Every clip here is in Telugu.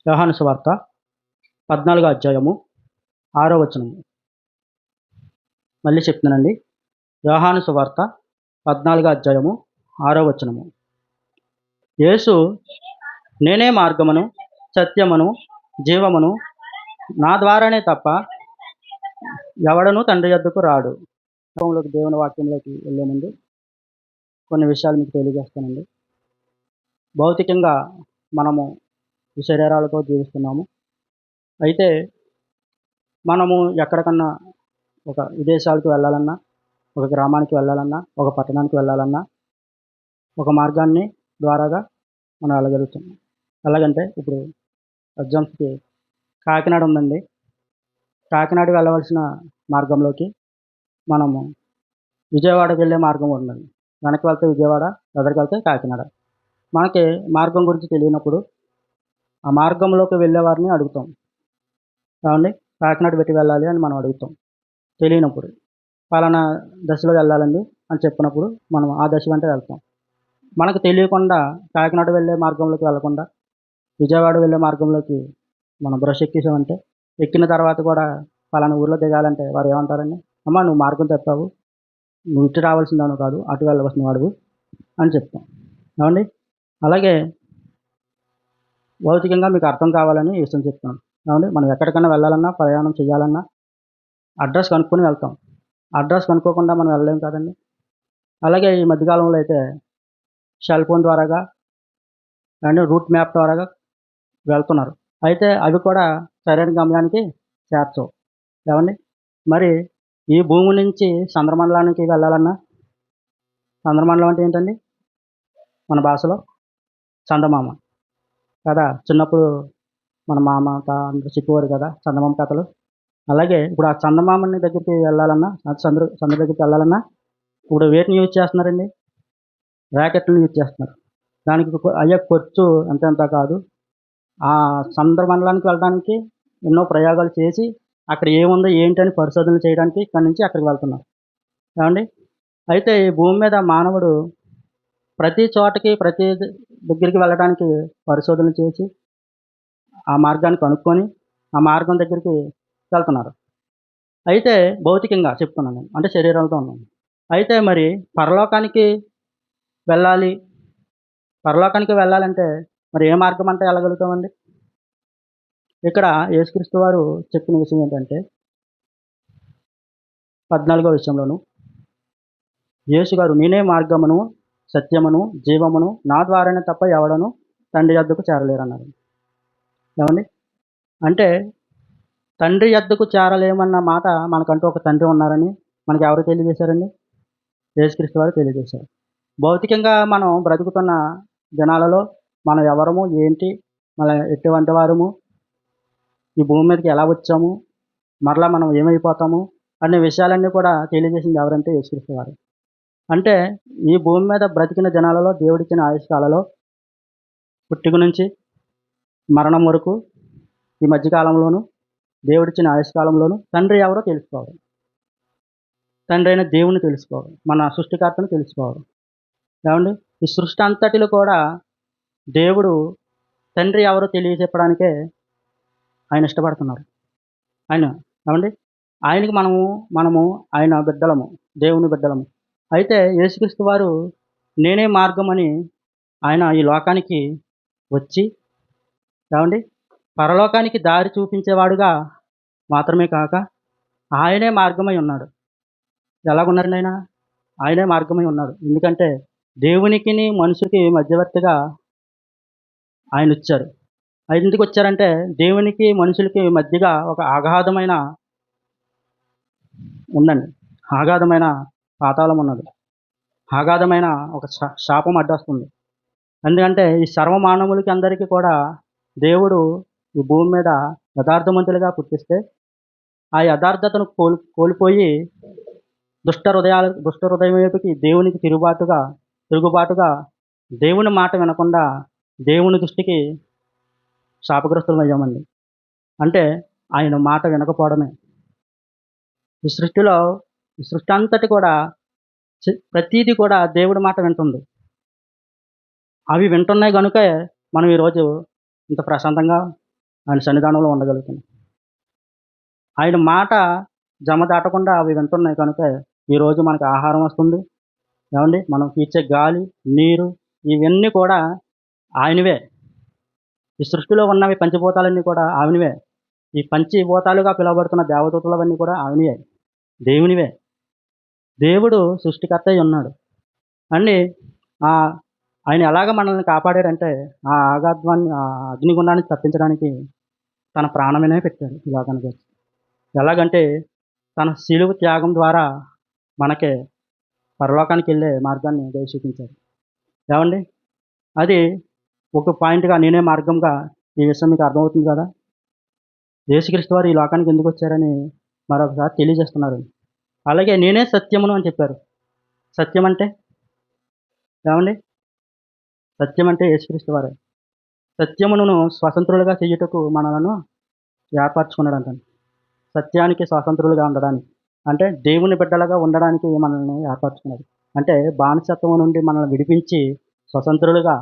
యోహాను సువార్త 14వ అధ్యాయము 6వ వచనము. మళ్ళీ చెప్తున్నానండి. యోహాను సువార్త 14వ అధ్యాయము 6వ వచనము. యేసు, నేనే మార్గమును సత్యమును జీవమును, నా ద్వారానే తప్ప ఎవడనూ తండ్రి యొద్దకు రాడు. దేవుని వాక్యంలోకి వెళ్ళే ముందు కొన్ని విషయాలు మీకు తెలియజేస్తానండి. భౌతికంగా మనము ఈ శరీరాలతో జీవిస్తున్నాము. అయితే మనము ఎక్కడికన్నా ఒక విదేశాలకు వెళ్ళాలన్నా, ఒక గ్రామానికి వెళ్ళాలన్నా, ఒక పట్టణానికి వెళ్ళాలన్నా ఒక మార్గాన్ని ద్వారాగా మనం వెళ్ళగలుగుతున్నాం. ఎలాగంటే ఇప్పుడు ఎగ్జాంపుల్కి కాకినాడ ఉందండి. కాకినాడ వెళ్ళవలసిన మార్గంలోకి మనము విజయవాడకి వెళ్ళే మార్గం ఉన్నది. వెనక్కి వెళ్తే విజయవాడ, ఎదరికి వెళ్తే కాకినాడ. మనకి మార్గం గురించి తెలియనప్పుడు ఆ మార్గంలోకి వెళ్ళే వారిని అడుగుతాం. ఏమండి, కాకినాడ పెట్టి వెళ్ళాలి అని మనం అడుగుతాం. తెలియనప్పుడు పలానా దశలో వెళ్ళాలండి అని చెప్పినప్పుడు మనం ఆ దశ వెంట వెళ్తాం. మనకు తెలియకుండా కాకినాడ వెళ్ళే మార్గంలోకి వెళ్ళకుండా విజయవాడ వెళ్ళే మార్గంలోకి మనం బ్రష్ ఎక్కేసామంటే, ఎక్కిన తర్వాత కూడా పలానా ఊర్లో దిగాలంటే వారు ఏమంటారండి, అమ్మ నువ్వు మార్గం తప్పావు, నువ్వు ఇటు రావాల్సిందాను కాదు, అటు వెళ్ళవలసిన వాడువు అని చెప్తాం. ఏమండి, అలాగే భౌతికంగా మీకు అర్థం కావాలని ఈ విషయం చెప్తున్నాను. ఏమండి, మనం ఎక్కడికైనా వెళ్ళాలన్నా, ప్రయాణం చేయాలన్నా అడ్రస్ కనుక్కొని వెళ్తాం. అడ్రస్ కనుక్కోకుండా మనం వెళ్ళలేం కదండి. అలాగే ఈ మధ్యకాలంలో అయితే సెల్ ఫోన్ ద్వారాగా అండ్ రూట్ మ్యాప్ ద్వారాగా వెళ్తున్నారు. అయితే అవి కూడా సరైన గమ్యానికి చేర్చవు. ఏమండి, మరి ఈ భూమి నుంచి చంద్రమండలానికి వెళ్ళాలన్నా, చంద్రమండలం అంటే ఏంటండి మన భాషలో? చందమామ కదా. చిన్నప్పుడు మన మామ అందరూ చెప్పేవారు కదా చందమామ కథలు. అలాగే ఇప్పుడు ఆ చందమామని దగ్గరికి వెళ్ళాలన్నా, చంద్ర దగ్గరికి వెళ్ళాలన్నా ఇప్పుడు వేటిని యూజ్ చేస్తున్నారండి? ర్యాకెట్లను యూజ్ చేస్తున్నారు. దానికి అయ్యే ఖర్చు ఎంత కాదు. ఆ చంద్రమండలానికి వెళ్ళడానికి ఎన్నో ప్రయోగాలు చేసి అక్కడ ఏముందో ఏంటని పరిశోధనలు చేయడానికి ఇక్కడి నుంచి అక్కడికి వెళ్తున్నారు. ఏమండి, అయితే ఈ భూమి మీద మానవుడు ప్రతి చోటకి ప్రతి దగ్గరికి వెళ్ళడానికి పరిశోధనలు చేసి ఆ మార్గాన్ని కనుక్కొని ఆ మార్గం దగ్గరికి వెళ్తున్నారు. అయితే భౌతికంగా చెప్తున్నాను నేను, అంటే శరీరంతో ఉన్నాను. అయితే మరి పరలోకానికి వెళ్ళాలి, పరలోకానికి వెళ్ళాలంటే మరి ఏ మార్గం అంటే వెళ్ళగలుగుతామండి? ఇక్కడ యేసుక్రీస్తు వారు చెప్పిన విషయం ఏంటంటే 14వ విషయంలోను యేసు గారు, నేనే మార్గమును సత్యమును జీవమును, నా ద్వారానే తప్ప ఎవడను తండ్రి యొద్దకు చేరలేరన్నారు. ఏమండి, అంటే తండ్రి యొద్దకు చేరలేమన్న మాట మనకంటూ ఒక తండ్రి ఉన్నారని మనకి ఎవరు తెలియజేశారండి? యేసుక్రీస్తు వారు తెలియజేశారు. భౌతికంగా మనం బ్రతుకుతున్న దినాలలో మనం ఎవరము, ఏంటి, మన ఎటువంటి వారము, ఈ భూమి మీదకి ఎలా వచ్చాము, మరలా మనం ఏమైపోతాము అనే విషయాలన్నీ కూడా తెలియజేసింది ఎవరంటే యేసుక్రీస్తు వారు. అంటే ఈ భూమి మీద బ్రతికిన దినాలలో దేవుడిచ్చిన ఆయుష్కాలలో పుట్టుక నుంచి మరణం వరకు ఈ మధ్యకాలంలోనూ దేవుడిచ్చిన ఆయుష్కాలంలోనూ తండ్రి ఎవరో తెలుసుకోవాలి, తండ్రి అయిన దేవుని తెలుసుకోవాలి, మన సృష్టికర్తను తెలుసుకోవాలి. ఏమండి, ఈ సృష్టి అంతటిలో కూడా దేవుడు తండ్రి ఎవరో తెలియచెప్పడానికే ఆయన ఇష్టపడుతున్నారు. ఆయన ఏమండి, ఆయనకి మనము ఆయన బిడ్డలము, దేవుని బిడ్డలము. అయితే యేసుక్రీస్తు వారు నేనే మార్గం అని ఆయన ఈ లోకానికి వచ్చి, ఏమండి, పరలోకానికి దారి చూపించేవాడుగా మాత్రమే కాక ఆయనే మార్గమై ఉన్నాడు. ఎలాగున్నారండి ఆయన? ఆయనే మార్గమై ఉన్నాడు. ఎందుకంటే దేవునికిని మనుషులకి మధ్యవర్తిగా ఆయన వచ్చారు. ఆయన ఎందుకు వచ్చారంటే దేవునికి మనుషులకి మధ్యగా ఒక అగాధమైన ఉందండి, అగాధమైన పాతాళం ఉన్నది, అగాధమైన ఒక శాపం అడ్డొస్తుంది. ఎందుకంటే ఈ సర్వమానవులకి అందరికీ కూడా దేవుడు ఈ భూమి మీద యథార్థవంతులుగా పుట్టిస్తే ఆ యథార్థతను కోల్పోయి దుష్ట హృదయం వైపుకి దేవునికి తిరుగుబాటుగా దేవుని మాట వినకుండా దేవుని దృష్టికి శాపగ్రస్తులం అయ్యామండి. అంటే ఆయన మాట వినకపోవడమే. ఈ సృష్టి అంతటి కూడా ప్రతీది కూడా దేవుడి మాట వింటుంది. అవి వింటున్నాయి కనుకే మనం ఈరోజు ఇంత ప్రశాంతంగా ఆయన సన్నిధానంలో ఉండగలుగుతున్నాం. ఆయన మాట జమ దాటకుండా అవి వింటున్నాయి కనుక ఈరోజు మనకు ఆహారం వస్తుంది. ఏవండి? మనం పీల్చే గాలి, నీరు ఇవన్నీ కూడా ఆయనవే. ఈ సృష్టిలో ఉన్నవి పంచభూతాలన్నీ కూడా ఆయనవే. ఈ పంచభూతాలుగా పిలువబడుతున్న దేవదూతలవన్నీ కూడా ఆయనయే. దేవునివే. దేవుడు సృష్టికర్త అయి ఉన్నాడు. అండి ఆయన ఎలాగ మనల్ని కాపాడాడంటే ఆ అగాధ్వాన్ని అగ్నిగుండాన్ని తప్పించడానికి తన ప్రాణమైనా పెట్టాడు ఈ లోకానికి వచ్చి. ఎలాగంటే తన శిలువ త్యాగం ద్వారా మనకి పరలోకానికి వెళ్ళే మార్గాన్ని దేవుడు చూపించాడు. ఏవండి? అది ఒక పాయింట్‌గా నేనే మార్గంగా ఈ విషయం మీకు అర్థమవుతుంది కదా! యేసుక్రీస్తు వారు ఈ లోకానికి ఎందుకు వచ్చారని మరొకసారి తెలియజేస్తున్నారు. అలాగే నేనే సత్యమును అని చెప్పారు. సత్యం అంటే ఏవండి? సత్యం అంటే యేసుక్రీస్తు వారే. సత్యమును స్వతంత్రులుగా చేయుటకు మనలను ఏర్పరచుకున్నాడంటండి. సత్యానికి స్వతంత్రులుగా ఉండడానికి. అంటే దేవుని బిడ్డలుగా ఉండడానికి మనల్ని ఏర్పరచుకున్నాడు. అంటే బానిసత్వం నుండి మనల్ని విడిపించి స్వతంత్రులుగా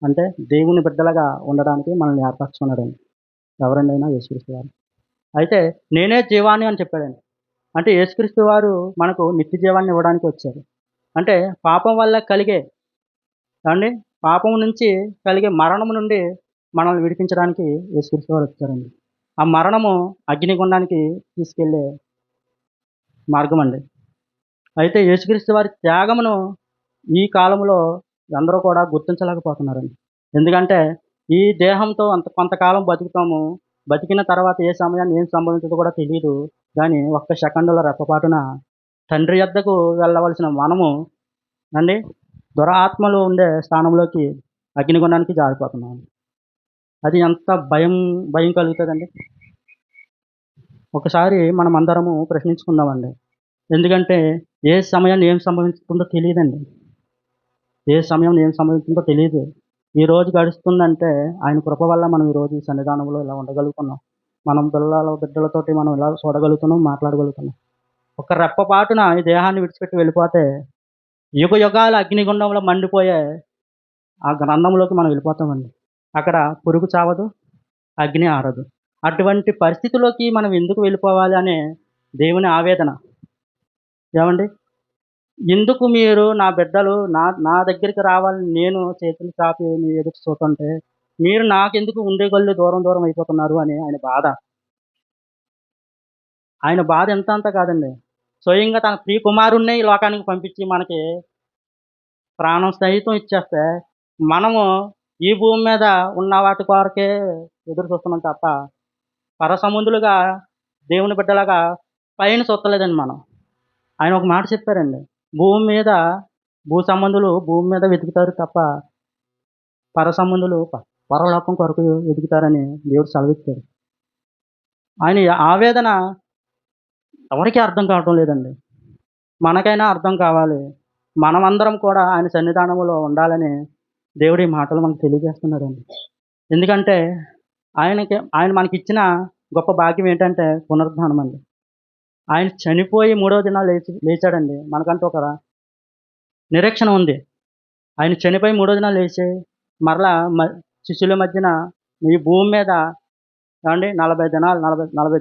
అంటే దేవుని బిడ్డలుగా ఉండడానికి మనల్ని ఏర్పరచుకున్నాడండి. ఎవరండి అయినా యేసుక్రీస్తు వారు. అయితే నేనే జీవాన్ని అని చెప్పాడండి. అంటే యేసుక్రీస్తు వారు మనకు నిత్య జీవాన్ని ఇవ్వడానికి వచ్చారు. అంటే పాపం వల్ల కలిగే ఏవండి? పాపం నుంచి కలిగే మరణం నుండి మనల్ని విడిపించడానికి యేసుక్రీస్తు వారు వచ్చారండి. ఆ మరణము అగ్నిగుండానికి తీసుకెళ్ళే మార్గమండి. అయితే యేసుక్రీస్తు వారి త్యాగమును ఈ కాలంలో అందరూ కూడా గుర్తించలేకపోతున్నారండి. ఎందుకంటే ఈ దేహంతో కొంతకాలం బతుకుతాము. బతికిన తర్వాత ఏ సమయాన్ని ఏం సంభవించదో కూడా తెలీదు. గానీ ఒక్క సెకండులో రెప్పపాటున తండ్రి యొద్దకు వెళ్ళవలసిన మనము అండి దురాత్మలు ఉండే స్థానంలోకి అగ్నిగుండానికి జారిపోతున్నాం. అది ఎంత భయం కలుగుతదండి. ఒకసారి మనమందరము ప్రశ్నించుకుందామండి. ఎందుకంటే ఏ సమయాన్ని ఏం సంభవిస్తుందో తెలీదండి. ఏ సమయంలో ఏం సంభవిస్తుందో తెలీదు. ఈ రోజు గడుస్తుందంటే ఆయన కృప వల్ల మనం ఈరోజు ఈ సన్నిధానంలో ఇలా ఉండగలుగుతున్నాం. మనం బిడ్డలతోటి మనం ఇలా చూడగలుగుతున్నాం, మాట్లాడగలుగుతున్నాం. ఒక రెప్పపాటున ఈ దేహాన్ని విడిచిపెట్టి వెళ్ళిపోతే యుగాలు అగ్నిగుండంలో మండిపోయే ఆ గ్రంథంలోకి మనం వెళ్ళిపోతామండి. అక్కడ పురుగు చావదు, అగ్ని ఆరదు. అటువంటి పరిస్థితిలోకి మనం ఎందుకు వెళ్ళిపోవాలి అనే దేవుని ఆవేదన. ఏవండి? ఎందుకు మీరు నా బిడ్డలు నా దగ్గరికి రావాలని నేను చేతులు చాపి మీ ఎదుట చూస్తుంటే, మీరు నాకెందుకు ఉండేగళ్ళు దూరం దూరం అయిపోతున్నారు అని ఆయన బాధ. ఆయన బాధ ఎంత అంత కాదండి. స్వయంగా తన ప్రియ కుమారుడినే ఈ లోకానికి పంపించి మనకి ప్రాణం సహితం ఇచ్చేస్తే, మనము ఈ భూమి మీద ఉన్న వాటి కొరకే ఎదురు చూస్తున్నాం తప్ప, పరసంబంధులుగా దేవుని బిడ్డలాగా పైన చూస్తలేదండి మనం. ఆయన ఒక మాట చెప్పారండి. భూమి మీద భూ సంబంధులు భూమి మీద వెతుకుతారు తప్ప, పరసంబంధులు పరలోకం కొరకు వెతుకుతారని దేవుడు సెలవిచ్చాడు. ఆయన ఆవేదన ఎవరికీ అర్థం కావటం లేదండి. మనకైనా అర్థం కావాలి. మనమందరం కూడా ఆయన సన్నిధానంలో ఉండాలని దేవుడు ఈ మాటలు మనకు తెలియజేస్తున్నాడండి. ఎందుకంటే ఆయన మనకిచ్చిన గొప్ప భాగ్యం ఏంటంటే పునరుద్ధానం అండి. ఆయన చనిపోయి మూడవ దినాన లేచాడండి. మనకంటూ ఒక నిరీక్షణ ఉంది. ఆయన చనిపోయి మూడో దినాన లేచి మరలా శిష్యుల మధ్యన ఈ భూమి మీద ఏవండి 40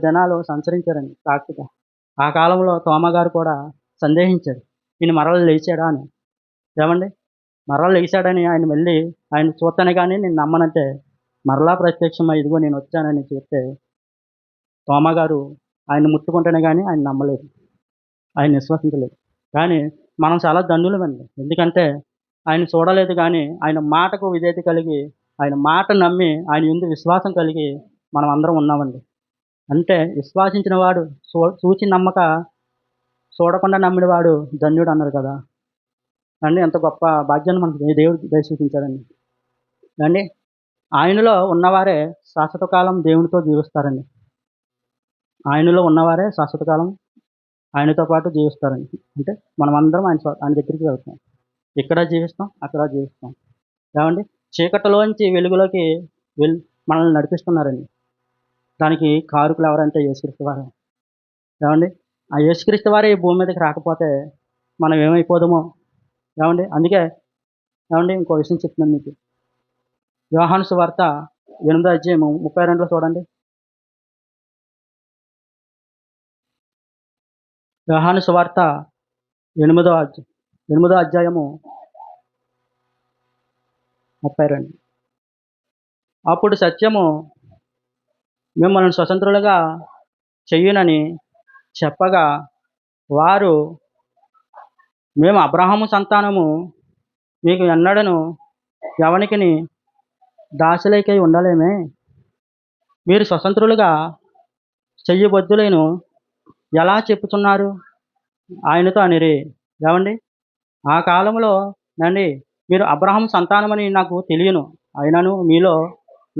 దినాలు సంచరించారండి సాక్షిగా. ఆ కాలంలో తోమా గారు కూడా సందేహించాడు. ఈయన మరల లేచాడా అని. ఏవండి? మరల లేచాడని ఆయన చూత్తేనే గాని నేను నమ్మనంటే, మరలా ప్రత్యక్షమై ఇదిగో నేనొచ్చానని చెప్తే, తోమా గారు ఆయన్ని ముట్టుకుంటేనే గాని ఆయన నమ్మలేదు. ఆయన విశ్వసించలేదు. కానీ మనం చాలా ధన్యులమండి. ఎందుకంటే ఆయన చూడలేదు గానీ, ఆయన మాటకు విధేయత కలిగి, ఆయన మాట నమ్మి, ఆయన యందు విశ్వాసం కలిగి మనమందరం ఉన్నామండి. అంటే విశ్వాసించిన వాడు చూచి నమ్మక చూడకుండా నమ్మినవాడు ధన్యుడు అన్నారు కదా! అండి ఎంత గొప్ప భాగ్యాన్ని మనకు దేవుడు దయచూపించాడండి. ఏవండి? ఆయనలో ఉన్నవారే శాశ్వత కాలం దేవునితో జీవిస్తారండి. ఆయనలో ఉన్నవారే శాశ్వత కాలం ఆయనతో పాటు జీవిస్తారండి. అంటే మనమందరం ఆయన దగ్గరికి వెళ్తాం. ఇక్కడ జీవిస్తాం, అక్కడ జీవిస్తాం. ఏవండి? చీకటిలోంచి వెలుగులోకి మనల్ని నడిపిస్తున్నారండి. దానికి కారకులు ఎవరంటే యేసుక్రీస్తు వారే. ఏవండి? ఆ యేసుక్రీస్తు వారే ఈ భూమి మీదకి రాకపోతే మనం ఏమైపోదుమో. ఏవండి? అందుకే ఏవండి ఇంకో విషయం చెప్తున్నాను మీకు. యోహాను సువార్త 8వ అధ్యాయము 32లో చూడండి. యోహాను సువార్త 8వ అధ్యాయము 32. అప్పుడు సత్యము మిమ్మల్ని స్వతంత్రులుగా చెయ్యునని చెప్పగా వారు, మేము అబ్రహాము సంతానము, మీకు ఎన్నడను ఎవనికిని దాసులకై ఉండలేమే, మీరు స్వతంత్రులుగా చెయ్యబద్దులను ఎలా చెప్పుచున్నారు ఆయనతో అనిరి. ఏమండి, ఆ కాలంలో నండి మీరు అబ్రహాము సంతానమని నాకు తెలియను, అయినను మీలో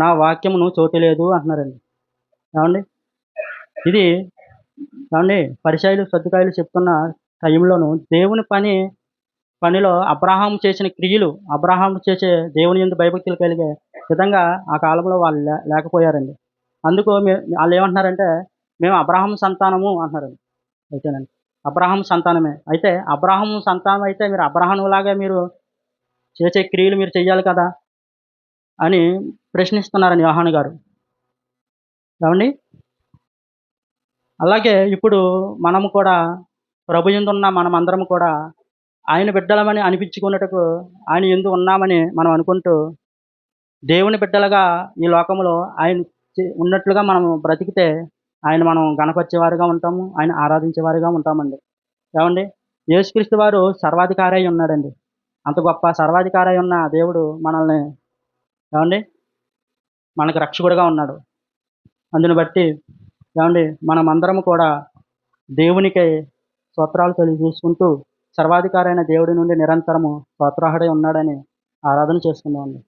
నా వాక్యమును చోటు లేదు అంటున్నారండి. ఏమండి, ఇది ఏమండి పరిసయ్యులు సద్దుకాయలు చెప్తున్న టైంలోను దేవుని పనిలో అబ్రహాము చేసిన క్రియలు, అబ్రహాము చేసే దేవుని యందు భయభక్తులు కలిగే విధంగా ఆ కాలంలో వాళ్ళు లేకపోయారండి. అందుకు వాళ్ళు ఏమంటున్నారంటే మేము అబ్రహాము సంతానము అంటున్నారండి. అయితేనండి అబ్రహాము సంతానమే. అయితే అబ్రహాము సంతానం అయితే మీరు అబ్రహాములాగా మీరు చేసే క్రియలు మీరు చెయ్యాలి కదా అని ప్రశ్నిస్తున్నారండి యోహాను గారు. ఏమండి, అలాగే ఇప్పుడు మనము కూడా ప్రభు యందున్న మనమందరం కూడా ఆయన బిడ్డలమని అనిపించుకున్నట్టుకు ఆయన యందు ఉన్నామని మనం అనుకుంటూ దేవుని బిడ్డలుగా ఈ లోకంలో ఆయన ఉన్నట్లుగా మనం బ్రతికితే ఆయన మనం గణపరిచేవారుగా ఉంటాము, ఆయన ఆరాధించేవారుగా ఉంటామండి. ఏమండి, యేసుక్రీస్తు వారు సర్వాధికారి అయి ఉన్నాడండి. అంత గొప్ప సర్వాధికారి అయి ఉన్న దేవుడు మనల్ని ఏమండి మనకు రక్షకుడుగా ఉన్నాడు. అందుని బట్టి ఏమండి మనమందరము కూడా దేవునికై స్తోత్రాలు తెలియజేసుకుంటూ సర్వాధికారైన దేవుడి నుండి నిరంతరము స్తోత్రార్హుడై ఉన్నాడని ఆరాధన చేసుకుందామండి.